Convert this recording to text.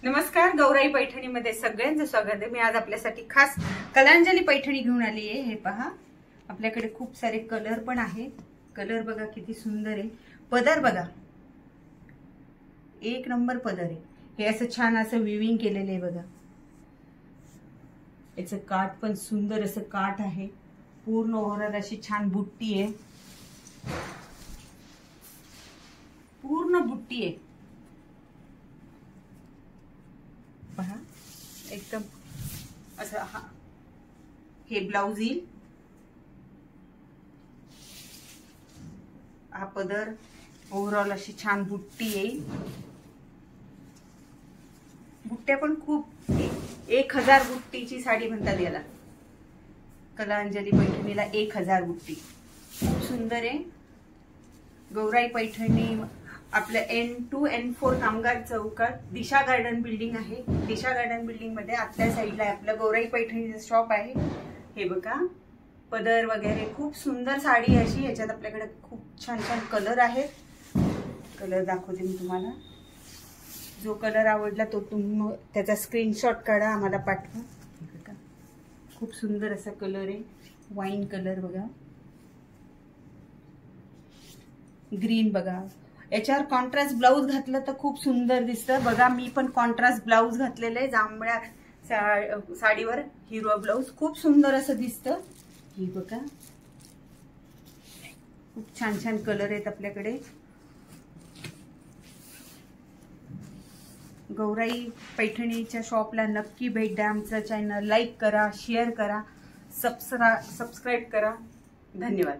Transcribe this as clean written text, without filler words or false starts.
नमस्कार, गौराई पैठणीमध्ये सगळ्यांचं स्वागत आहे। मी आज आपल्यासाठी खास कलांजली पैठणी घेऊन आली आहे। हे पहा, आपल्याकडे खूप सारे कलर पण आहे। कलर बघा किती सुंदर आहे। पदर बघा, एक नंबर पदर आहे। हे असं छान असं विविंग केलेले आहे बघा। याचं काठ पण सुंदर असं काठ आहे। पूर्ण ओव्हरऑल अशी छान बुट्टी आहे, पूर्ण बुट्टी आहे पहा, एकदम असं। हे ब्लाउज येईल, हा पदर, ओव्हरऑल अशी छान बुट्टी येईल। बुट्ट्या पण खूप 1000 बुट्टीची साडी म्हणतात याला। कलांजली पैठणीला 1000 बुट्टी, खूप सुंदर आहे। गौराई पैठणी आपल्या N2 N4 कामगार चौकात दिशा गार्डन बिल्डिंग आहे। दिशा गार्डन बिल्डिंग मध्ये आतल्या साईडला आपलं गौराई पैठणीचं शॉप आहे। हे बघा, पदर वगैरे खूप सुंदर साडी अशी। याच्यात आपल्याकडे खूप छान छान कलर आहेत। कलर दाखवते मी तुम्हाला। जो कलर आवडला तो तुम्ही त्याचा स्क्रीनशॉट काढा, आम्हाला पाठवा। बघा, खूप सुंदर असा कलर आहे। वाईन कलर बघा, ग्रीन बघा। याच्यावर कॉन्ट्रास्ट ब्लाउज घातलं तर खूप सुंदर दिसतं बघा। मी पण कॉन्ट्रास्ट ब्लाउज घातलेलं आहे जांभळ्या साडीवर। हिरवा ब्लाउज खूप सुंदर असं दिसतं। ही बघा, खूप छान छान कलर आहेत आपल्याकडे। गौराई पैठणीच्या शॉपला नक्की भेट द्या। आमचं चॅनल लाईक करा, शेअर करा, सबस्क्राईब करा। धन्यवाद।